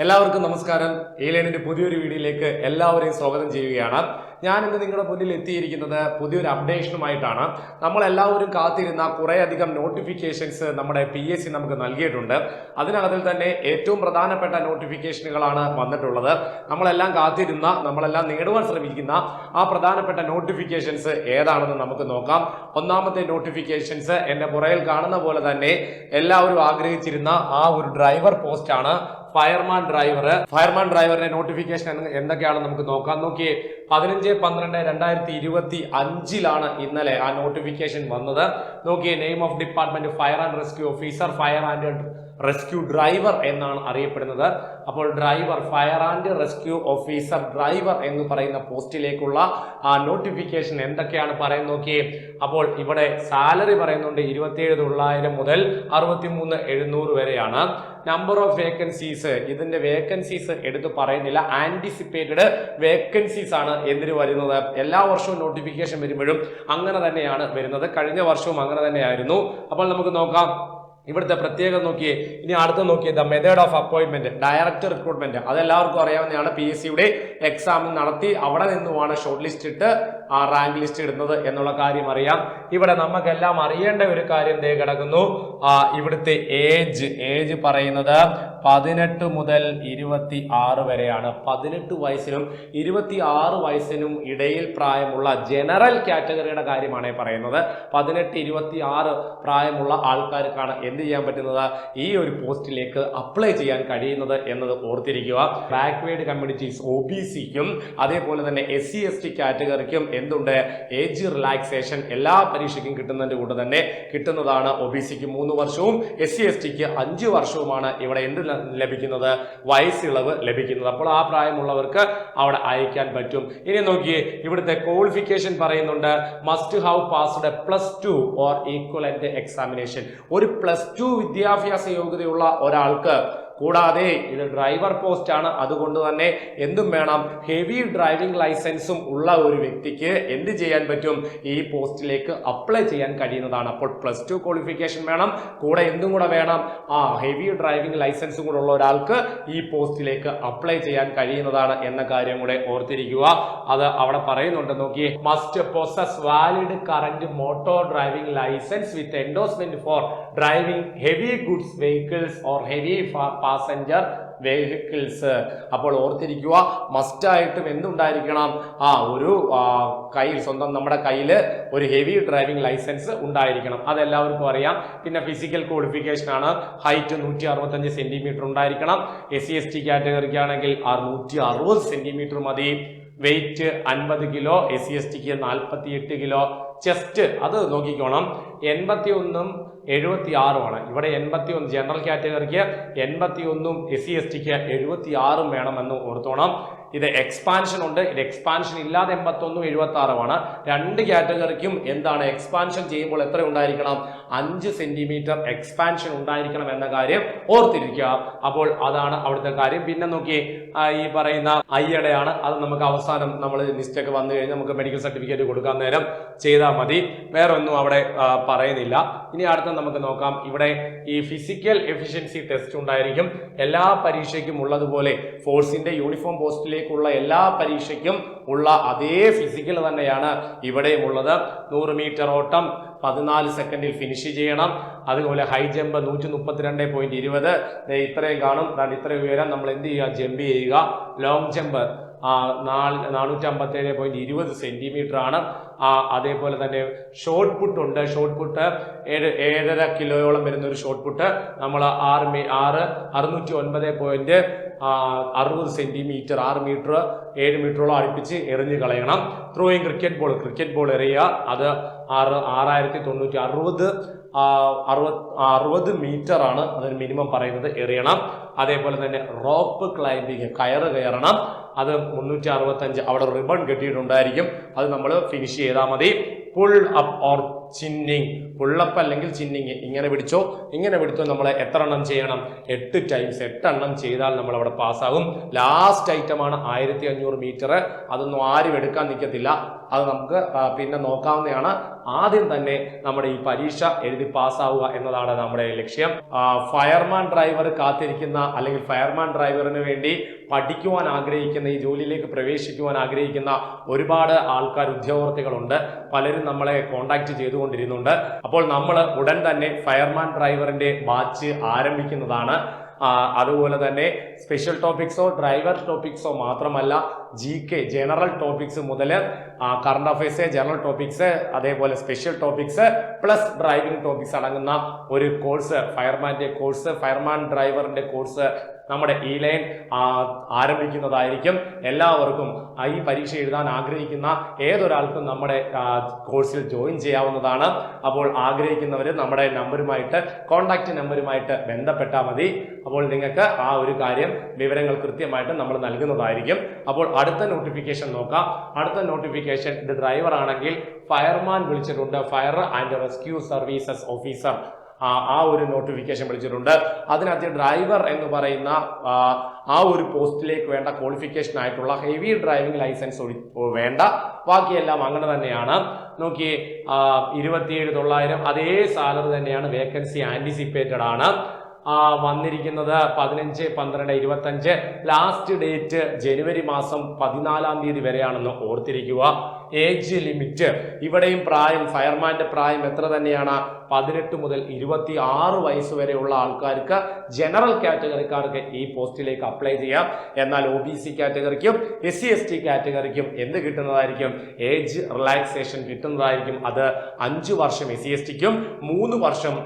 എല്ലാവർക്കും നമസ്കാരം. ഏലിയനിന്റെ പുതിയൊരു വീഡിയോയിലേക്ക് എല്ലാവരെയും സ്വാഗതം ചെയ്യുകയാണ്. ഞാൻ ഇന്ന് നിങ്ങളുടെ മുന്നിൽ എത്തിയിരിക്കുന്നത് പുതിയൊരു അപ്ഡേഷനുമായിട്ടാണ്. നമ്മളെല്ലാവരും കാത്തിരുന്ന കുറേയധികം നോട്ടിഫിക്കേഷൻസ് നമ്മുടെ PSC നമുക്ക് നൽകിയിട്ടുണ്ട്. അതിനകത്തിൽ തന്നെ ഏറ്റവും പ്രധാനപ്പെട്ട നോട്ടിഫിക്കേഷനുകളാണ് വന്നിട്ടുള്ളത്. നമ്മളെല്ലാം കാത്തിരുന്ന, നമ്മളെല്ലാം നേടുവാൻ ശ്രമിക്കുന്ന ആ പ്രധാനപ്പെട്ട നോട്ടിഫിക്കേഷൻസ് ഏതാണെന്ന് നമുക്ക് നോക്കാം. ഒന്നാമത്തെ നോട്ടിഫിക്കേഷൻസ് എന്റെ പുറകിൽ കാണുന്ന പോലെ തന്നെ എല്ലാവരും ആഗ്രഹിച്ചിരുന്ന ആ ഒരു ഡ്രൈവർ പോസ്റ്റ് ആണ്. ഫയർമാൻ ഡ്രൈവറിന്റെ നോട്ടിഫിക്കേഷൻ എന്തൊക്കെയാണെന്ന് നമുക്ക് നോക്കാം. നോക്കിയേ, 15/12/2025 ഇന്നലെ ആ നോട്ടിഫിക്കേഷൻ വന്നത്. നോക്കിയേ, name of department fire and rescue officer, fire and rescue driver എന്നാണ് അറിയപ്പെടുന്നത്. അപ്പോൾ driver, fire and rescue officer driver എന്ന് പറയുന്ന പോസ്റ്റിലേക്കുള്ള ആ നോട്ടിഫിക്കേഷൻ എന്തൊക്കെയാണ് പറയുന്നത് നോക്കിയേ. അപ്പോൾ ഇവിടെ സാലറി പറയുന്നുണ്ട് 27,900 മുതൽ 63,700 വരെയാണ്. നമ്പർ ഓഫ് വേക്കൻസീസ്, ഇതിന്റെ വേക്കൻസീസ് എടുത്ത് പറയുന്നില്ല, ആന്റിസിപ്പേറ്റഡ് വേക്കൻസീസ് ആണ് എന്തിനു വരുന്നത്. എല്ലാ വർഷവും നോട്ടിഫിക്കേഷൻ വരുമ്പോഴും അങ്ങനെ തന്നെയാണ് വരുന്നത്. കഴിഞ്ഞ വർഷവും അങ്ങനെ തന്നെയായിരുന്നു. അപ്പോൾ നമുക്ക് നോക്കാം ഇവിടുത്തെ പ്രത്യേകത നോക്കിയേ. ഇനി അടുത്ത് നോക്കിയേ, the method of appointment, direct recruitment. അതെല്ലാവർക്കും അറിയാവുന്നതാണ്. PSCയുടെ എക്സാം നടത്തി അവിടെ നിന്നുമാണ് ഷോർട്ട് ലിസ്റ്റ് ഇട്ട് ആ റാങ്ക് ലിസ്റ്റ് ഇടുന്നത് എന്നുള്ള കാര്യം അറിയാം. ഇവിടെ നമുക്കെല്ലാം അറിയേണ്ട ഒരു കാര്യം ദേ കിടക്കുന്നു. ഇവിടുത്തെ ഏജ് പറയുന്നത് 18 മുതൽ 26 വരെയാണ്. 18 വയസ്സിനും 26 വയസ്സിനും ഇടയിൽ പ്രായമുള്ള ജനറൽ കാറ്റഗറിയുടെ കാര്യമാണ് പറയുന്നത്. 18-26 പ്രായമുള്ള ആൾക്കാർക്കാണ് എന്ത് ചെയ്യാൻ പറ്റുന്നത്, ഈ ഒരു പോസ്റ്റിലേക്ക് അപ്ലൈ ചെയ്യാൻ കഴിയുന്നത് എന്നത് ഓർത്തിരിക്കുക. ബാക്ക്വേർഡ് കമ്മ്യൂണിറ്റീസ് OBCക്കും അതേപോലെ തന്നെ SC/ST കാറ്റഗറിക്കും എന്തുണ്ട്, ഏജ് റിലാക്സേഷൻ എല്ലാ പരീക്ഷയ്ക്കും കിട്ടുന്നതിന്റെ കൂടെ തന്നെ കിട്ടുന്നതാണ്. OBCക്ക് 3 വർഷവും SC/STക്ക് 5 വർഷവുമാണ് ഇവിടെ എന്ത് ലഭിക്കുന്നത്, വയസ്സിളവ് ലഭിക്കുന്നത്. അപ്പോൾ ആ പ്രായമുള്ളവർക്ക് അവിടെ അയക്കാൻ പറ്റും. ഇനി നോക്കിയേ, ഇവിടുത്തെ ക്വാളിഫിക്കേഷൻ പറയുന്നുണ്ട്, must have passed +2 or equivalent examination. ഒരു +2 വിദ്യാഭ്യാസ യോഗ്യതയുള്ള ഒരാൾക്ക്, കൂടാതെ ഇത് ഡ്രൈവർ പോസ്റ്റ് ആണ്, അതുകൊണ്ട് തന്നെ എന്തും വേണം, ഹെവി ഡ്രൈവിംഗ് ലൈസൻസും ഉള്ള ഒരു വ്യക്തിക്ക് എന്ത് ചെയ്യാൻ പറ്റും, ഈ പോസ്റ്റിലേക്ക് അപ്ലൈ ചെയ്യാൻ കഴിയുന്നതാണ്. അപ്പോൾ +2 ക്വാളിഫിക്കേഷൻ വേണം, കൂടെ എന്തും കൂടെ വേണം, ഹെവി ഡ്രൈവിംഗ് ലൈസൻസും കൂടെ ഉള്ള ഒരാൾക്ക് ഈ പോസ്റ്റിലേക്ക് അപ്ലൈ ചെയ്യാൻ കഴിയുന്നതാണ് എന്ന കാര്യം കൂടെ ഓർത്തിരിക്കുക. അത് അവിടെ പറയുന്നുണ്ട്. നോക്കിയേ, must possess valid current motor driving licence with endorsement for driving heavy goods vehicles or heavy passenger vehicles. അപ്പോൾ ഓർത്തിരിക്കുക, മസ്റ്റായിട്ടും എന്തുണ്ടായിരിക്കണം, ഒരു കയ്യിൽ, സ്വന്തം നമ്മുടെ കയ്യിൽ ഒരു ഹെവി ഡ്രൈവിംഗ് ലൈസൻസ് ഉണ്ടായിരിക്കണം. അതെല്ലാവർക്കും അറിയാം. പിന്നെ ഫിസിക്കൽ ക്വാളിഫിക്കേഷൻ ആണ്, ഹൈറ്റ് 165 സെന്റിമീറ്റർ ഉണ്ടായിരിക്കണം. SC/ST കാറ്റഗറിക്ക് ആണെങ്കിൽ 160 സെന്റിമീറ്റർ മതി. വെയിറ്റ് 50 കിലോ, SC/STക്ക് 48 കിലോ. ചെസ്റ്റ് അത് നോക്കിക്കോണം, 81ഉം 76ഉമാണ്. ഇവിടെ 81 ജനറൽ കാറ്റഗറിക്ക് 81ഉം SC/STക്ക് 76ഉം വേണമെന്ന് ഓർത്തോണം. ഇത് എക്സ്പാൻഷൻ ഉണ്ട്, ഇത് എക്സ്പാൻഷൻ ഇല്ലാതെ 81ഉം 76ഉമാണ്. രണ്ട് കാറ്റഗറിക്കും എന്താണ്, എക്സ്പാൻഷൻ ചെയ്യുമ്പോൾ എത്ര ഉണ്ടായിരിക്കണം, 5 സെന്റിമീറ്റർ എക്സ്പാൻഷൻ ഉണ്ടായിരിക്കണം എന്ന കാര്യം ഓർത്തിരിക്കുക. അപ്പോൾ അതാണ് അവിടുത്തെ കാര്യം. പിന്നെ നോക്കി, ഈ പറയുന്ന ഐയുടെ അത് നമുക്ക് അവസാനം നമ്മൾ ലിസ്റ്റൊക്കെ വന്നു കഴിഞ്ഞാൽ നമുക്ക് മെഡിക്കൽ സർട്ടിഫിക്കറ്റ് കൊടുക്കാൻ നേരം ചെയ്താൽ മതി. വേറെ ഒന്നും അവിടെ പറയുന്നില്ല. ഇനി അടുത്ത നമുക്ക് നോക്കാം. ഇവിടെ ഈ ഫിസിക്കൽ എഫിഷ്യൻസി ടെസ്റ്റ് ഉണ്ടായിരിക്കും. എല്ലാ പരീക്ഷയ്ക്കും ഉള്ളതുപോലെ ഫോഴ്സിന്റെ യൂണിഫോം പോസ്റ്റിലേക്കുള്ള എല്ലാ പരീക്ഷയ്ക്കും ഉള്ള അതേ ഫിസിക്കൽ തന്നെയാണ് ഇവിടെയും ഉള്ളത്. 100 മീറ്റർ ഓട്ടം 14 സെക്കൻഡിൽ ഫിനിഷ് ചെയ്യണം. അതുപോലെ ഹൈ ജമ്പ് 132.20, ഇത്രയും കാണും. ഇത്രയും ഉയരം നമ്മൾ എന്ത് ചെയ്യുക, ജമ്പ് ചെയ്യുക. ലോങ് ജമ്പ് 457.20 സെന്റിമീറ്റർ ആണ്. അതേപോലെ തന്നെ ഷോർട്ട് പുട്ട് ഉണ്ട്. ഷോർട്ട് പുട്ട് 7.5 കിലോയോളം വരുന്ന ഒരു ഷോർട്ട് പുട്ട് നമ്മൾ 609.60 സെന്റിമീറ്റർ, 6 മീറ്റർ 7 മീറ്ററോളം അടുപ്പിച്ച് എറിഞ്ഞ് കളയണം. ത്രോയിങ് ക്രിക്കറ്റ് ബോൾ എറിയുക. അത് 60 മീറ്റർ ആണ് അതിന് മിനിമം പറയുന്നത്, എറിയണം. അതേപോലെ തന്നെ റോപ്പ് ക്ലൈംബിങ്, കയറ് കയറണം. അത് 365, അവിടെ റിബൺ കെട്ടിയിട്ടുണ്ടായിരിക്കും, അത് നമ്മൾ ഫിനിഷ് ചെയ്താൽ മതി. Pull up or chinning, pullup അല്ലെങ്കിൽ ചിന്നിങ്. ഇങ്ങനെ പിടിച്ചോ, ഇങ്ങനെ പിടിച്ചോ. നമ്മൾ എത്ര എണ്ണം ചെയ്യണം? 8 ടൈംസ്, 8 എണ്ണം ചെയ്താൽ നമ്മൾ അവിടെ പാസ്സാകും. ലാസ്റ്റ് ഐറ്റമാണ് 1500 മീറ്റർ. അതൊന്നും ആരും എടുക്കാൻ നിൽക്കത്തില്ല, അത് നമുക്ക് പിന്നെ നോക്കാവുന്നതാണ്. ആദ്യം തന്നെ നമ്മുടെ ഈ പരീക്ഷ എഴുതി പാസ്സാവുക എന്നതാണ് നമ്മുടെ ലക്ഷ്യം. ഫയർമാൻ ഡ്രൈവർ കാത്തിരിക്കുന്ന അല്ലെങ്കിൽ ഫയർമാൻ ഡ്രൈവറിന് വേണ്ടി പഠിക്കുവാൻ ആഗ്രഹിക്കുന്ന, ഈ ജോലിയിലേക്ക് പ്രവേശിക്കുവാൻ ആഗ്രഹിക്കുന്ന ഒരുപാട് ആൾക്കാർ, ഉദ്യോഗാർത്ഥികളുണ്ട്. പലരും നമ്മളെ കോണ്ടാക്ട് ചെയ്തുകൊണ്ടിരുന്നുണ്ട്. അപ്പോൾ നമ്മൾ ഉടൻ തന്നെ ഫയർമാൻ ഡ്രൈവറിന്റെ ബാച്ച് ആരംഭിക്കുന്നതാണ്. അതുപോലെ തന്നെ സ്പെഷ്യൽ ടോപ്പിക്സോ ഡ്രൈവർ ടോപ്പിക്സോ മാത്രമല്ല, GK ജനറൽ ടോപ്പിക്സ് മുതൽ കറണ്ട് അഫയേഴ്സ്, ജനറൽ ടോപ്പിക്സ്, അതേപോലെ special topics plus driving topics അടങ്ങുന്ന ഒരു കോഴ്സ്, ഫയർമാന്റെ കോഴ്സ്, ഫയർമാൻ ഡ്രൈവറിന്റെ കോഴ്സ് നമ്മുടെ E-Line ആരംഭിക്കുന്നതായിരിക്കും. എല്ലാവർക്കും ഈ പരീക്ഷ എഴുതാൻ ആഗ്രഹിക്കുന്ന ഏതൊരാൾക്കും നമ്മുടെ കോഴ്സിൽ ജോയിൻ ചെയ്യാവുന്നതാണ്. അപ്പോൾ ആഗ്രഹിക്കുന്നവർ നമ്മുടെ നമ്പറുമായിട്ട്, കോൺടാക്ട് നമ്പറുമായിട്ട് ബന്ധപ്പെട്ടാൽ മതി. അപ്പോൾ നിങ്ങൾക്ക് ആ ഒരു കാര്യം, വിവരങ്ങൾ കൃത്യമായിട്ട് നമ്മൾ നൽകുന്നതായിരിക്കും. അപ്പോൾ അടുത്ത നോട്ടിഫിക്കേഷൻ നോക്കാം. അടുത്ത നോട്ടിഫിക്കേഷൻ, ഇത് ഡ്രൈവർ ആണെങ്കിൽ ഫയർമാൻ വിളിച്ചിട്ടുണ്ട്, fire and rescue services officer, ആ ഒരു നോട്ടിഫിക്കേഷൻ വിളിച്ചിട്ടുണ്ട്. അതിനകത്ത് ഡ്രൈവർ എന്ന് പറയുന്ന ആ ഒരു പോസ്റ്റിലേക്ക് വേണ്ട ക്വാളിഫിക്കേഷൻ ആയിട്ടുള്ള ഹെവി ഡ്രൈവിംഗ് ലൈസൻസ് വേണ്ട, ബാക്കിയെല്ലാം അങ്ങനെ തന്നെയാണ്. നോക്കി 27,900 അതേ സാലറി തന്നെയാണ്. വേക്കൻസി ആന്റിസിപ്പേറ്റഡ് ആണ്. വന്നിരിക്കുന്നത് 15/12/25. ലാസ്റ്റ് ഡേറ്റ് ജനുവരി മാസം 14-ാം തീയതി വരെയാണെന്ന് ഓർത്തിരിക്കുക. ഏജ് ലിമിറ്റ്, ഇവിടെയും പ്രായം, ഫയർമാന്റെ പ്രായം എത്ര തന്നെയാണ്? 18 മുതൽ 26 വയസ്സ് വരെയുള്ള ആൾക്കാർക്ക്, ജനറൽ കാറ്റഗറിക്കാർക്ക് ഈ പോസ്റ്റിലേക്ക് അപ്ലൈ ചെയ്യാം. എന്നാൽ OBC കാറ്റഗറിക്കും SC/ST കാറ്റഗറിക്കും എന്ത് കിട്ടുന്നതായിരിക്കും? ഏജ് റിലാക്സേഷൻ കിട്ടുന്നതായിരിക്കും. അത് 5 വർഷം SC/STക്കും 3 വർഷം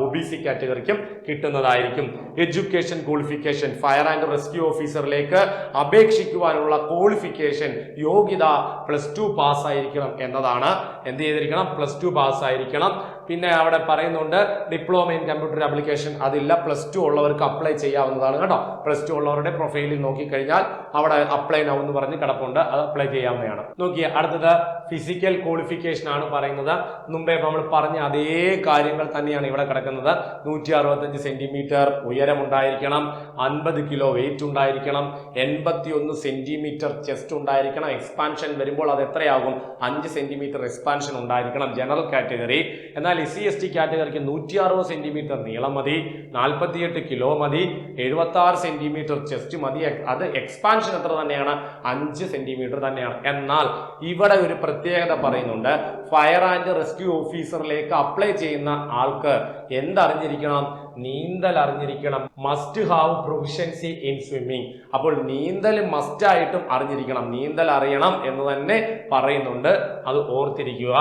OBC കാറ്റഗറിക്കും കിട്ടുന്നതായിരിക്കും. Education qualification, fire and rescue ഓഫീസറിലേക്ക് അപേക്ഷിക്കുവാനുള്ള ക്വാളിഫിക്കേഷൻ, യോഗ്യത +2 പാസ്സായിരിക്കണം എന്നതാണ്. എന്ത് ചെയ്തിരിക്കണം? +2 പാസ്സായിരിക്കണം. പിന്നെ അവിടെ പറയുന്നുണ്ട് ഡിപ്ലോമ ഇൻ കമ്പ്യൂട്ടർ ആപ്ലിക്കേഷൻ, അതില്ല. +2 ഉള്ളവർക്ക് അപ്ലൈ ചെയ്യാവുന്നതാണ് കേട്ടോ. +2 ഉള്ളവരുടെ പ്രൊഫൈലിൽ നോക്കിക്കഴിഞ്ഞാൽ അവിടെ അപ്ലൈ നൗ എന്ന് പറഞ്ഞ് കിടപ്പുണ്ട്, അത് അപ്ലൈ ചെയ്യാവുന്നതാണ്. നോക്കിയേ, അടുത്തത് ഫിസിക്കൽ ക്വാളിഫിക്കേഷൻ ആണ് പറയുന്നത്. മുമ്പേ നമ്മൾ പറഞ്ഞ അതേ കാര്യങ്ങൾ തന്നെയാണ് ഇവിടെ കിടക്കുന്നത്. 165 സെന്റിമീറ്റർ ഉയരം ഉണ്ടായിരിക്കണം, 50 കിലോ വെയിറ്റ് ഉണ്ടായിരിക്കണം, 81 സെന്റിമീറ്റർ ചെസ്റ്റ് ഉണ്ടായിരിക്കണം. എക്സ്പാൻഷൻ വരുമ്പോൾ അത് എത്രയാകും? 5 സെന്റിമീറ്റർ എക്സ്പാൻഷൻ ഉണ്ടായിരിക്കണം, ജനറൽ കാറ്റഗറി. എന്നാൽ SC/ST കാറ്റഗറിക്ക് 160 സെന്റിമീറ്റർ നീളം മതി, 48 കിലോ മതി, 76 സെന്റിമീറ്റർ ചെസ്റ്റ് മതി. അത് എക്സ്പാൻഷൻ എത്ര തന്നെയാണ്? 5 സെന്റിമീറ്റർ തന്നെയാണ്. എന്നാൽ ഇവിടെ ഒരു പ്രത്യേകത പറയുന്നുണ്ട്. ഫയർ ആൻഡ് റെസ്ക്യൂ ഓഫീസറിലേക്ക് അപ്ലൈ ചെയ്യുന്ന ആൾക്ക് എന്തറിഞ്ഞിരിക്കണം? നീന്തൽ അറിഞ്ഞിരിക്കണം. Must have proficiency in swimming. അപ്പോൾ നീന്തൽ മസ്റ്റ് ആയിട്ടും അറിഞ്ഞിരിക്കണം, നീന്തൽ അറിയണം എന്ന് തന്നെ പറയുന്നുണ്ട്, അത് ഓർത്തിരിക്കുക.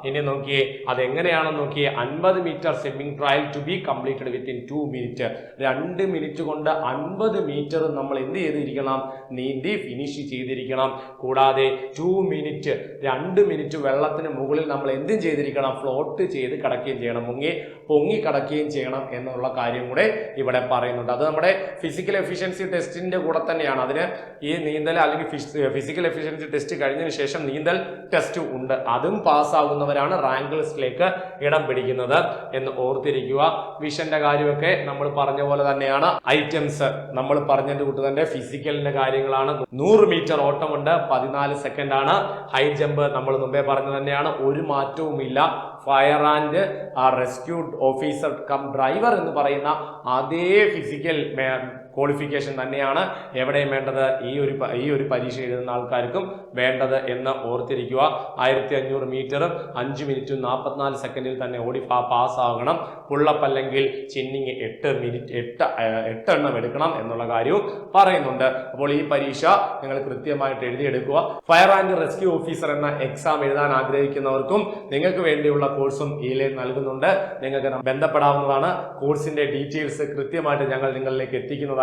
ഇനി നോക്കിയേ, അതെങ്ങനെയാണെന്ന് നോക്കിയേ. 50 metre swimming trial to be completed within 2 minute. 2 minute കൊണ്ട് 50 മീറ്റർ നമ്മൾ എന്ത് ചെയ്തിരിക്കണം? നീന്തി ഫിനിഷ് ചെയ്തിരിക്കണം. കൂടാതെ 2 മിനിറ്റ്, 2 മിനിറ്റ് വെള്ളത്തിന് മുകളിൽ നമ്മൾ എന്തും ചെയ്തിരിക്കണം? ഫ്ലോട്ട് ചെയ്ത് കിടക്കുകയും ചെയ്യണം, പൊങ്ങി കിടക്കുകയും ചെയ്യണം എന്നുള്ള കാര്യം കൂടെ ഇവിടെ പറയുന്നുണ്ട്. അത് നമ്മുടെ ഫിസിക്കൽ എഫിഷ്യൻസി ടെസ്റ്റിന്റെ കൂടെ തന്നെയാണ്. അതിന് ഈ നീന്തൽ അല്ലെങ്കിൽ ഫിസിക്കൽ എഫിഷ്യൻസി ടെസ്റ്റ് കഴിഞ്ഞതിന് ശേഷം നീന്തൽ ടെസ്റ്റ് ഉണ്ട്. അതും പാസ്സാകുന്നവരാണ് റാങ്ക് ലിസ്റ്റിലേക്ക് ഇടം പിടിക്കുന്നത് എന്ന് ഓർത്തിരിക്കുക. വിഷന്റെ കാര്യമൊക്കെ നമ്മൾ പറഞ്ഞ പോലെ തന്നെയാണ്. ഐറ്റംസ് നമ്മൾ പറഞ്ഞതിന്റെ കൂട്ട് തന്നെ ഫിസിക്കലിന്റെ കാര്യങ്ങളാണ്. 100 മീറ്റർ ഓട്ടമുണ്ട്, 14 സെക്കൻഡ് ആണ്. ഹൈ ജമ്പ് നമ്മൾ മുമ്പേ പറഞ്ഞ തന്നെയാണ്, ഒരു മാറ്റവുമില്ല. Fire and rescue officer cum driver എന്ന് പറയുന്ന അതേ ഫിസിക്കൽ ക്വാളിഫിക്കേഷൻ തന്നെയാണ് എവിടെയും വേണ്ടത്, ഈ ഒരു പരീക്ഷ എഴുതുന്ന ആൾക്കാർക്കും വേണ്ടത് എന്ന് ഓർത്തിരിക്കുക. 1500 മീറ്റർ 5 മിനിറ്റ് 44 സെക്കൻഡിൽ തന്നെ ഓടി പാസ്സാകണം. പുള്ളപ്പ് അല്ലെങ്കിൽ ചിന്നിങ് 8 എണ്ണം എടുക്കണം എന്നുള്ള കാര്യവും പറയുന്നുണ്ട്. അപ്പോൾ ഈ പരീക്ഷ നിങ്ങൾ കൃത്യമായിട്ട് എഴുതിയെടുക്കുക. ഫയർ ആൻഡ് റെസ്ക്യൂ ഓഫീസർ എന്ന എക്സാം എഴുതാൻ ആഗ്രഹിക്കുന്നവർക്കും നിങ്ങൾക്ക് വേണ്ടിയുള്ള കോഴ്സും E-Line നൽകുന്നുണ്ട്. നിങ്ങൾക്ക് ബന്ധപ്പെടാവുന്നതാണ്. കോഴ്സിന്റെ ഡീറ്റെയിൽസ് കൃത്യമായിട്ട് ഞങ്ങൾ നിങ്ങളിലേക്ക് എത്തിക്കുന്നതായിരിക്കും.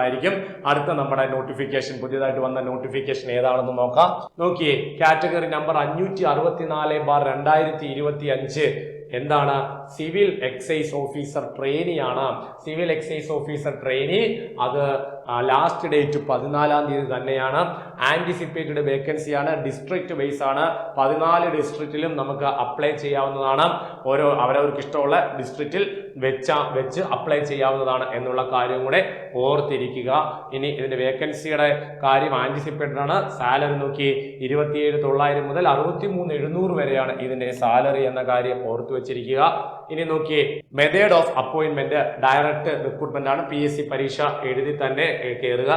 അടുത്ത നമ്മുടെ നോട്ടിഫിക്കേഷൻ, പുതിയതായിട്ട് വന്ന നോട്ടിഫിക്കേഷൻ ഏതാണെന്ന് നോക്കാം. നോക്കിയേ, കാറ്റഗറി നമ്പർ 564/2025 എന്താണ്? സിവിൽ എക്സൈസ് ഓഫീസർ ട്രെയിനി ആണ്. സിവിൽ എക്സൈസ് ഓഫീസർ ട്രെയിനി അത് ലാസ്റ്റ് ഡേറ്റ് 14-ാം തീയതി തന്നെയാണ്. ആന്റിസിപ്പേറ്റഡ് വേക്കൻസിയാണ്, ഡിസ്ട്രിക്ട് ബേസ് ആണ്. 14 ഡിസ്ട്രിക്റ്റിലും നമുക്ക് അപ്ലൈ ചെയ്യാവുന്നതാണ്. അവരവർക്ക് ഇഷ്ടമുള്ള ഡിസ്ട്രിക്റ്റിൽ വെച്ച് അപ്ലൈ ചെയ്യാവുന്നതാണ് എന്നുള്ള കാര്യം കൂടെ ഓർത്തിരിക്കുക. ഇനി ഇതിന്റെ വേക്കൻസിയുടെ കാര്യം ആന്റിസിപ്പേറ്റഡ് ആണ്. സാലറി നോക്കി 27,900 മുതൽ 63,700 വരെയാണ് ഇതിന്റെ സാലറി എന്ന കാര്യം ഓർത്തു വെച്ചിരിക്കുക. ഇനി നോക്കിയേ, method of appointment direct recruitment ആണ്. PSC പരീക്ഷ എഴുതി തന്നെ കയറുക.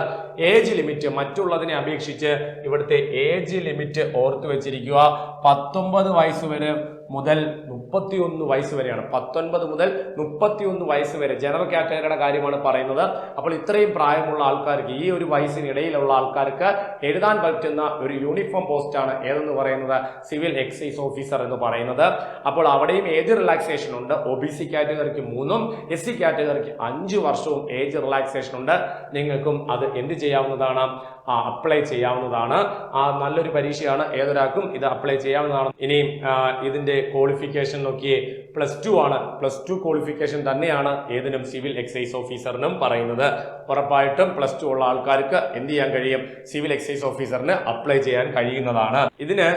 ഏജ് ലിമിറ്റ് മറ്റുള്ളതിനെ അപേക്ഷിച്ച് ഇവിടുത്തെ ഏജ് ലിമിറ്റ് ഓർത്തു വെച്ചിരിക്കുക. 19 വയസ്സ് വരെ മുതൽ 31 വയസ്സ് വരെയാണ്. 19 മുതൽ 31 വയസ്സ് വരെ ജനറൽ കാറ്റഗറിയുടെ കാര്യമാണ് പറയുന്നത്. അപ്പോൾ ഇത്രയും പ്രായമുള്ള ആൾക്കാർക്ക്, ഈ ഒരു വയസ്സിനിടയിലുള്ള ആൾക്കാർക്ക് എഴുതാൻ പറ്റുന്ന ഒരു യൂണിഫോം പോസ്റ്റ് ആണ് ഏതെന്ന് പറയുന്നത് സിവിൽ എക്സൈസ് ഓഫീസർ എന്ന് പറയുന്നത്. അപ്പോൾ അവിടെയും ഏജ് റിലാക്സേഷൻ ഉണ്ട്. OBC കാറ്റഗറിക്ക് 3 SC കാറ്റഗറിക്ക് 5 വർഷവും ഏജ് റിലാക്സേഷൻ ഉണ്ട്. നിങ്ങൾക്കും അത് എന്ത് ചെയ്യാവുന്നതാണ്? അപ്ലൈ ചെയ്യാവുന്നതാണ്. നല്ലൊരു പരീക്ഷയാണ്, ഏതൊരാൾക്കും ഇത് അപ്ലൈ ചെയ്യാവുന്നതാണ്. ഇനി ഇതിന്റെ ക്വാളിഫിക്കേഷൻ നോക്കിയേ, +2 ആണ്. +2 ക്വാളിഫിക്കേഷൻ തന്നെയാണ് ഏതിനും സിവിൽ എക്സൈസ് ഓഫീസറിനും പറയുന്നത്. ഉറപ്പായിട്ടും +2 ഉള്ള ആൾക്കാർക്ക് എന്ത് ചെയ്യാൻ കഴിയും? സിവിൽ എക്സൈസ് ഓഫീസറിന് അപ്ലൈ ചെയ്യാൻ കഴിയുന്നതാണ്. ഇതിന്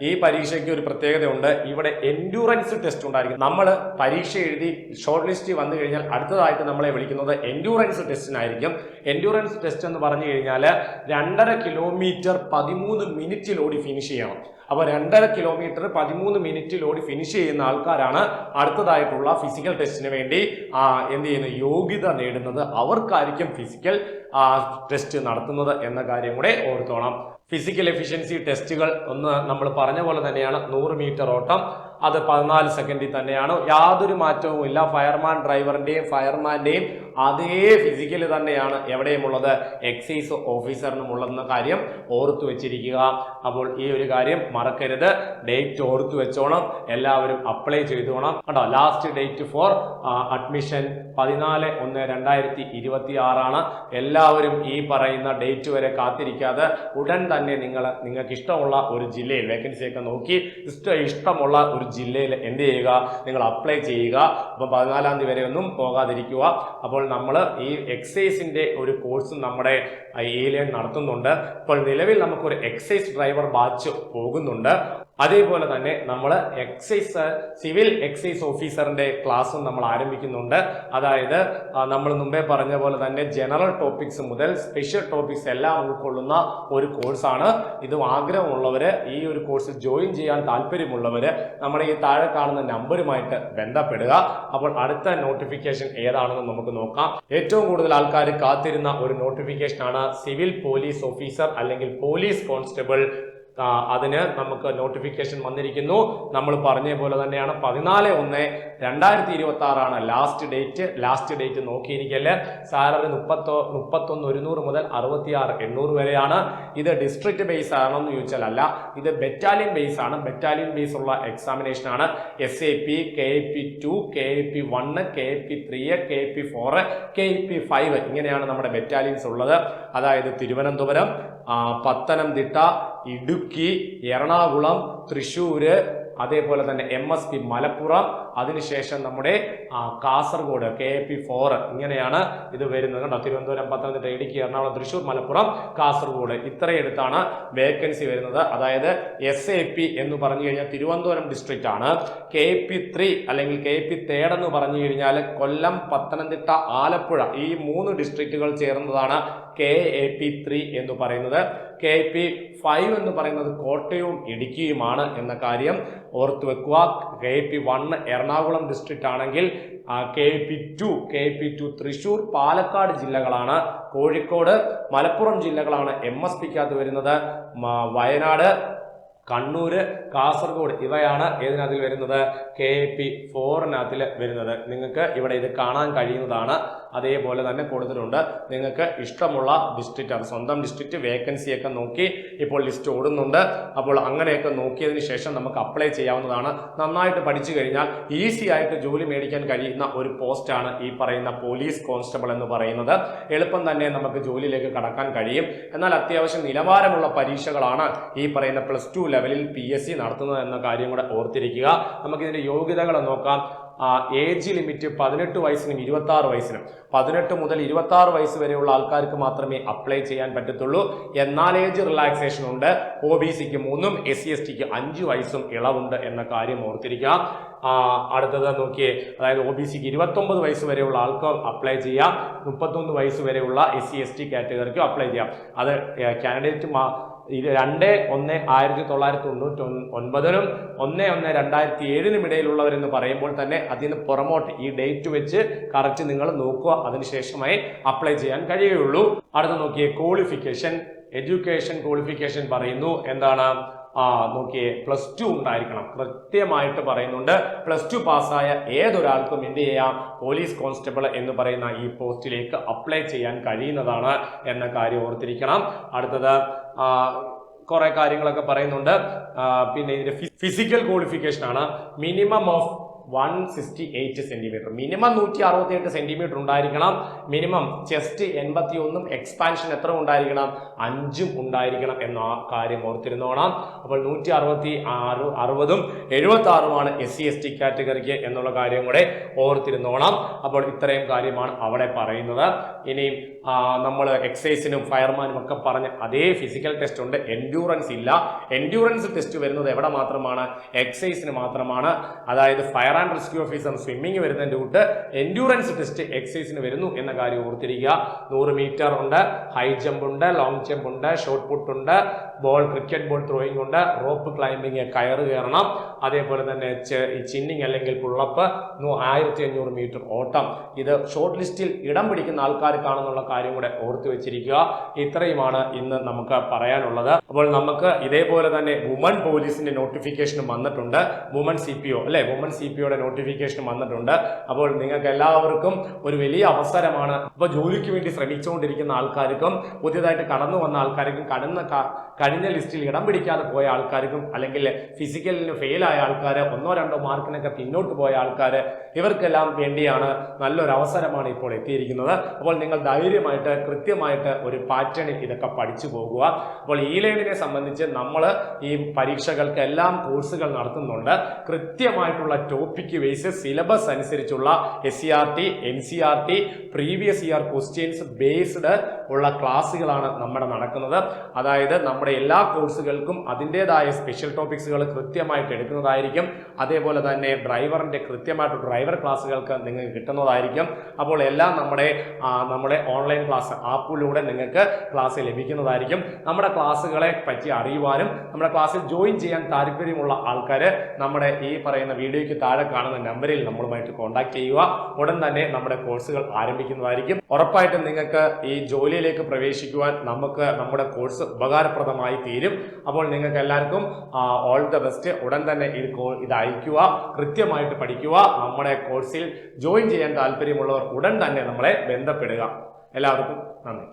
ഈ പരീക്ഷയ്ക്ക് ഒരു പ്രത്യേകതയുണ്ട്. ഇവിടെ എൻഡ്യൂറൻസ് ടെസ്റ്റ് ഉണ്ടായിരിക്കും. നമ്മൾ പരീക്ഷ എഴുതി ഷോർട്ട് ലിസ്റ്റ് വന്നു കഴിഞ്ഞാൽ അടുത്തതായിട്ട് നമ്മളെ വിളിക്കുന്നത് എൻഡ്യൂറൻസ് ടെസ്റ്റിനായിരിക്കും. എൻഡ്യൂറൻസ് ടെസ്റ്റ് എന്ന് പറഞ്ഞു കഴിഞ്ഞാൽ 2.5 കിലോമീറ്റർ 13 മിനിറ്റിൽ ഓടി ഫിനിഷ് ചെയ്യണം. അപ്പോൾ 2.5 കിലോമീറ്റർ 13 മിനിറ്റിൽ ഓടി ഫിനിഷ് ചെയ്യുന്ന ആൾക്കാരാണ് അടുത്തതായിട്ടുള്ള ഫിസിക്കൽ ടെസ്റ്റിന് വേണ്ടി എന്ത് ചെയ്യുന്നത്? യോഗ്യത നേടുന്നത്. അവർക്കായിരിക്കും ഫിസിക്കൽ ടെസ്റ്റ് നടത്തുന്നത് എന്ന കാര്യം കൂടെ ഓർത്തോണം. ഫിസിക്കൽ എഫിഷ്യൻസി ടെസ്റ്റുകൾ നമ്മൾ പറഞ്ഞ പോലെ തന്നെയാണ്. 100 മീറ്റർ ഓട്ടം അത് 14 സെക്കൻഡിൽ തന്നെയാണ്. യാതൊരു മാറ്റവും ഇല്ല. ഫയർമാൻ ഡ്രൈവറിന്റെയും ഫയർമാന്റെയും അതേ ഫിസിക്കൽ തന്നെയാണ് എവിടെയും ഉള്ളത്, എക്സൈസ് ഓഫീസറിനും ഉള്ളതെന്ന കാര്യം ഓർത്തു വെച്ചിരിക്കുക. അപ്പോൾ ഈ ഒരു കാര്യം മറക്കരുത്. ഡേറ്റ് ഓർത്തു വെച്ചോണം. എല്ലാവരും അപ്ലൈ ചെയ്തോണം കേട്ടോ. ലാസ്റ്റ് ഡേറ്റ് ഫോർ അഡ്മിഷൻ 14/1/2026 ആണ്. എല്ലാവരും ഈ പറയുന്ന ഡേറ്റ് വരെ കാത്തിരിക്കാതെ ഉടൻ തന്നെ നിങ്ങൾക്ക് ഇഷ്ടമുള്ള ഒരു ജില്ലയിൽ വേക്കൻസിയൊക്കെ നോക്കി ഇഷ്ടമുള്ള ഒരു ജില്ലയിൽ എന്ത് ചെയ്യുക? നിങ്ങൾ അപ്ലൈ ചെയ്യുക. അപ്പം 14-ാം തീയതി വരെ ഒന്നും പോകാതിരിക്കുക. അപ്പോൾ നമ്മൾ ഈ എക്സൈസിന്റെ ഒരു കോഴ്സും നമ്മുടെ ഏലിയൻ നടത്തുന്നുണ്ട്. ഇപ്പോൾ നിലവിൽ നമുക്കൊരു എക്സൈസ് ഡ്രൈവർ ബാച്ച് പോകുന്നുണ്ട്. അതേപോലെ തന്നെ നമ്മൾ സിവിൽ എക്സൈസ് ഓഫീസറിന്റെ ക്ലാസ്സും നമ്മൾ ആരംഭിക്കുന്നുണ്ട്. അതായത് നമ്മൾ മുമ്പേ പറഞ്ഞ പോലെ തന്നെ ജനറൽ ടോപ്പിക്സ് മുതൽ സ്പെഷ്യൽ ടോപ്പിക്സ് എല്ലാം ഉൾക്കൊള്ളുന്ന ഒരു കോഴ്സാണ്. ഇത് ആഗ്രഹമുള്ളവര്, ഈ ഒരു കോഴ്സ് ജോയിൻ ചെയ്യാൻ താല്പര്യമുള്ളവര് നമ്മുടെ ഈ താഴെ കാണുന്ന നമ്പറുമായിട്ട് ബന്ധപ്പെടുക. അപ്പോൾ അടുത്ത നോട്ടിഫിക്കേഷൻ ഏതാണെന്ന് നമുക്ക് നോക്കാം. ഏറ്റവും കൂടുതൽ ആൾക്കാർ കാത്തിരുന്ന ഒരു നോട്ടിഫിക്കേഷൻ ആണ് സിവിൽ പോലീസ് ഓഫീസർ അല്ലെങ്കിൽ പോലീസ് കോൺസ്റ്റബിൾ. അതിന് നമുക്ക് നോട്ടിഫിക്കേഷൻ വന്നിരിക്കുന്നു. നമ്മൾ പറഞ്ഞ പോലെ തന്നെയാണ് 14/1/2026 ആണ് ലാസ്റ്റ് ഡേറ്റ് നോക്കിയിരിക്കല്. സാലറി 31,100 മുതൽ 66,800 വരെയാണ്. ഇത് ഡിസ്ട്രിക്ട് ബേസ് ആണോ എന്ന് ചോദിച്ചാൽ അല്ല, ഇത് ബറ്റാലിയൻ ബേസ് ആണ്. ബറ്റാലിയൻ ബേസ് ഉള്ള എക്സാമിനേഷൻ ആണ്. SAP, KAP2, KAP1, KAP3, KAP4, KAP5 ഇങ്ങനെയാണ് നമ്മുടെ ബറ്റാലിയൻസ് ഉള്ളത്. അതായത് തിരുവനന്തപുരം, പത്തനംതിട്ട, ഇടുക്കി, എറണാകുളം, തൃശ്ശൂര്, അതേപോലെ തന്നെ MSP മലപ്പുറം, അതിനുശേഷം നമ്മുടെ കാസർഗോഡ് KAP4 ഇങ്ങനെയാണ് ഇത് വരുന്നത് കേട്ടോ. തിരുവനന്തപുരം, പത്തനംതിട്ട, ഇടുക്കി, എറണാകുളം, തൃശ്ശൂർ, മലപ്പുറം, കാസർഗോഡ് ഇത്രയെടുത്താണ് വേക്കൻസി വരുന്നത്. അതായത് SAP എന്ന് പറഞ്ഞു കഴിഞ്ഞാൽ തിരുവനന്തപുരം ഡിസ്ട്രിക്റ്റ് ആണ്. KAP3 അല്ലെങ്കിൽ KAP3 എന്ന് പറഞ്ഞു കഴിഞ്ഞാൽ കൊല്ലം, പത്തനംതിട്ട, ആലപ്പുഴ ഈ 3 ഡിസ്ട്രിക്റ്റുകൾ ചേർന്നതാണ് KAP3 എന്ന് പറയുന്നത്. KAP5 എന്ന് പറയുന്നത് കോട്ടയവും ഇടുക്കിയുമാണ് എന്ന കാര്യം ഓർത്തു വെക്കുക. KAP1 എറണാകുളം ഡിസ്ട്രിക്റ്റ് ആണെങ്കിൽ KAP2 തൃശ്ശൂർ, പാലക്കാട് ജില്ലകളാണ്. കോഴിക്കോട്, മലപ്പുറം ജില്ലകളാണ് MSPക്കകത്ത് വരുന്നത്. വയനാട്, കണ്ണൂര്, കാസർഗോഡ് ഇവയാണ് ഏതിനകത്തിൽ വരുന്നത്? KAP4-നകത്തിൽ വരുന്നത്. നിങ്ങൾക്ക് ഇവിടെ ഇത് കാണാൻ കഴിയുന്നതാണ്. അതേപോലെ തന്നെ കൊടുത്തിട്ടുണ്ട്. നിങ്ങൾക്ക് ഇഷ്ടമുള്ള ഡിസ്ട്രിക്റ്റ്, അത് സ്വന്തം ഡിസ്ട്രിക്റ്റ് വേക്കൻസിയൊക്കെ നോക്കി ഇപ്പോൾ ലിസ്റ്റ് ഓടുന്നുണ്ട്. അപ്പോൾ അങ്ങനെയൊക്കെ നോക്കിയതിന് ശേഷം നമുക്ക് അപ്ലൈ ചെയ്യാവുന്നതാണ്. നന്നായിട്ട് പഠിച്ചു കഴിഞ്ഞാൽ ഈസി ആയിട്ട് ജോലി മേടിക്കാൻ കഴിയുന്ന ഒരു പോസ്റ്റാണ് ഈ പറയുന്ന പോലീസ് കോൺസ്റ്റബിൾ എന്ന് പറയുന്നത്. എളുപ്പം തന്നെ നമുക്ക് ജോലിയിലേക്ക് കടക്കാൻ കഴിയും. എന്നാൽ അത്യാവശ്യം നിലവാരമുള്ള പരീക്ഷകളാണ് ഈ പറയുന്ന +2 ലെവലിൽ PSC നടത്തുന്നത് എന്ന കാര്യം കൂടെ ഓർത്തിരിക്കുക. നമുക്കിതിന്റെ യോഗ്യതകൾ നോക്കാം. ഏജ് ലിമിറ്റ് 18 വയസ്സിനും 26 വയസ്സിനും, 18 മുതൽ 26 വയസ്സ് വരെയുള്ള ആൾക്കാർക്ക് മാത്രമേ അപ്ലൈ ചെയ്യാൻ പറ്റത്തുള്ളൂ. എന്നാൽ ഏജ് റിലാക്സേഷൻ ഉണ്ട്. OBCക്ക് 3 SC/STക്ക് 5 വയസ്സും ഇളവുണ്ട് എന്ന കാര്യം ഓർത്തിരിക്കുക. അടുത്തത് നോക്കിയേ, അതായത് OBCക്ക് 29 വയസ്സ് വരെയുള്ള ആൾക്ക് അപ്ലൈ ചെയ്യാം, 31 വയസ്സ് വരെയുള്ള SC/ST കാറ്റഗറിക്ക് അപ്ലൈ ചെയ്യാം. അത് കാൻഡിഡേറ്റ് 2/1/1999 1/1/2007 ഇടയിലുള്ളവരെന്ന് പറയുമ്പോൾ തന്നെ അതിന് പുറമോട്ട് ഈ ഡേറ്റ് വെച്ച് കറക്റ്റ് നിങ്ങൾ നോക്കുക, അതിനുശേഷമായി അപ്ലൈ ചെയ്യാൻ കഴിയുകയുള്ളൂ. അടുത്ത നോക്കിയേ, ക്വാളിഫിക്കേഷൻ, എഡ്യൂക്കേഷൻ ക്വാളിഫിക്കേഷൻ പറയുന്നു. എന്താണ്? നോക്കിയേ, +2 ഉണ്ടായിരിക്കണം. കൃത്യമായിട്ട് പറയുന്നുണ്ട്. +2 പാസ്സായ ഏതൊരാൾക്കും എന്ത് ചെയ്യാം? പോലീസ് കോൺസ്റ്റബിൾ എന്ന് പറയുന്ന ഈ പോസ്റ്റിലേക്ക് അപ്ലൈ ചെയ്യാൻ കഴിയുന്നതാണ് എന്ന കാര്യം ഓർത്തിരിക്കണം. അടുത്തത് കുറെ കാര്യങ്ങളൊക്കെ പറയുന്നുണ്ട്. പിന്നെ ഇതിന്റെ ഫിസിക്കൽ ക്വാളിഫിക്കേഷൻ ആണ്. Minimum of 168 centimetre, minimum 168 centimetre ഉണ്ടായിരിക്കണം. മിനിമം ചെസ്റ്റ് 81, എക്സ്പാൻഷൻ എത്ര ഉണ്ടായിരിക്കണം? 5 ഉണ്ടായിരിക്കണം എന്ന കാര്യം ഓർത്തിരുന്നോണം. അപ്പോൾ 166, 60ഉം 76ഉമാണ് SC/ST കാറ്റഗറിക്ക് എന്നുള്ള കാര്യം കൂടെ ഓർത്തിരുന്നോണം. അപ്പോൾ ഇത്രയും കാര്യമാണ് അവിടെ പറയുന്നത്. ഇനി നമ്മൾ എക്സൈസിനും ഫയർമാനും ഒക്കെ പറഞ്ഞ അതേ ഫിസിക്കൽ ടെസ്റ്റ് ഉണ്ട്, എൻഡ്യൂറൻസ് ഇല്ല. എൻഡ്യൂറൻസ് ടെസ്റ്റ് വരുന്നത് എവിടെ മാത്രമാണ്? എക്സൈസിന് മാത്രമാണ്. അതായത് fire and rescue officer swimming വരുന്നതിന്റെ കൂട്ട് എൻഡ്യൂറൻസ് ടെസ്റ്റ് എക്സൈസിന് വരുന്നു എന്ന കാര്യം ഓർത്തിരിക്കുക. 100 മീറ്റർ ഉണ്ട്, ഹൈ ജമ്പ് ഉണ്ട്, ലോങ് ജമ്പ് ഉണ്ട്, ഷോർട്ട് പുട്ട് ഉണ്ട്, ക്രിക്കറ്റ് ബോൾ ത്രോയിങ് ഉണ്ട്, റോപ്പ് ക്ലൈംബിങ് കയറ് കയറണം, അതേപോലെ തന്നെ ചിന്നിങ് അല്ലെങ്കിൽ പുള്ളപ്പ്, 1500 മീറ്റർ ഓട്ടം. ഇത് ഷോർട്ട് ലിസ്റ്റിൽ ഇടം പിടിക്കുന്ന ആൾക്കാർക്കാണെന്നുള്ള കാര്യം കൂടെ ഓർത്തു വെച്ചിരിക്കുക. ഇത്രയുമാണ് ഇന്ന് നമുക്ക് പറയാനുള്ളത്. അപ്പോൾ നമുക്ക് ഇതേപോലെ തന്നെ വുമൺ പോലീസിന്റെ നോട്ടിഫിക്കേഷൻ വന്നിട്ടുണ്ട്, വുമൺ CPO അല്ലെ, വുമൺ CPOയുടെ നോട്ടിഫിക്കേഷൻ വന്നിട്ടുണ്ട്. അപ്പോൾ നിങ്ങൾക്ക് എല്ലാവർക്കും ഒരു വലിയ അവസരമാണ്. അപ്പോൾ ജോലിക്ക് വേണ്ടി ശ്രമിച്ചുകൊണ്ടിരിക്കുന്ന ആൾക്കാർക്കും, പുതിയതായിട്ട് കടന്നു വന്ന ആൾക്കാർക്കും, കഴിഞ്ഞ ലിസ്റ്റിൽ ഇടം പിടിക്കാതെ പോയ ആൾക്കാർക്കും, അല്ലെങ്കിൽ ഫിസിക്കലിന് ഫെയിലായ ആൾക്കാർ, 1-2 മാർക്കിനൊക്കെ പിന്നോട്ട് പോയ ആൾക്കാർ, ഇവർക്കെല്ലാം വേണ്ടിയാണ് നല്ലൊരു അവസരമാണ് ഇപ്പോൾ എത്തിയിരിക്കുന്നത്. അപ്പോൾ നിങ്ങൾ ധൈര്യമായിട്ട് കൃത്യമായിട്ട് ഒരു പാറ്റേണിൽ ഇതൊക്കെ പഠിച്ചു പോകുക. അപ്പോൾ E-Learning സംബന്ധിച്ച് നമ്മൾ ഈ പരീക്ഷകൾക്ക് എല്ലാം കോഴ്സുകൾ നടത്തുന്നുണ്ട്. കൃത്യമായിട്ടുള്ള ടോപ്പിക് ബേസ് സിലബസ് അനുസരിച്ചുള്ള SCERT, NCERT, previous year questions based ഉള്ള ക്ലാസ്സുകളാണ് നമ്മുടെ നടക്കുന്നത്. അതായത് നമ്മുടെ എല്ലാ കോഴ്സുകൾക്കും അതിൻ്റെതായ സ്പെഷ്യൽ ടോപ്പിക്സുകൾ കൃത്യമായിട്ട് എടുക്കുന്നതായിരിക്കും. അതേപോലെ തന്നെ ഡ്രൈവറിന്റെ കൃത്യമായിട്ട് ഡ്രൈവർ ക്ലാസ്സുകൾക്ക് നിങ്ങൾക്ക് കിട്ടുന്നതായിരിക്കും. അപ്പോൾ എല്ലാം നമ്മുടെ ഓൺലൈൻ ക്ലാസ് ആപ്പിലൂടെ നിങ്ങൾക്ക് ക്ലാസ് ലഭിക്കുന്നതായിരിക്കും. നമ്മുടെ ക്ലാസ്സുകളെ പറ്റി അറിയുവാനും നമ്മുടെ ക്ലാസ്സിൽ ജോയിൻ ചെയ്യാൻ താല്പര്യമുള്ള ആൾക്കാർ നമ്മുടെ ഈ പറയുന്ന വീഡിയോയ്ക്ക് താഴെ കാണുന്ന നമ്പറിൽ നമ്മളുമായിട്ട് കോൺടാക്ട് ചെയ്യുക. ഉടൻ തന്നെ നമ്മുടെ കോഴ്സുകൾ ആരംഭിക്കുന്നതായിരിക്കും. ഉറപ്പായിട്ടും നിങ്ങൾക്ക് ഈ ജോലിയിലേക്ക് പ്രവേശിക്കുവാൻ നമ്മുടെ കോഴ്സ് ഉപകാരപ്രദമായി തീരും. അപ്പോൾ നിങ്ങൾക്ക് എല്ലാവർക്കും ഓൾ ദ ബെസ്റ്റ്. ഉടൻ തന്നെ ഇത് അയക്കുക, കൃത്യമായിട്ട് പഠിക്കുക. നമ്മുടെ കോഴ്സിൽ ജോയിൻ ചെയ്യാൻ താല്പര്യമുള്ളവർ ഉടൻ തന്നെ നമ്മളെ ബന്ധപ്പെടുക. എല്ലാവർക്കും നന്ദി.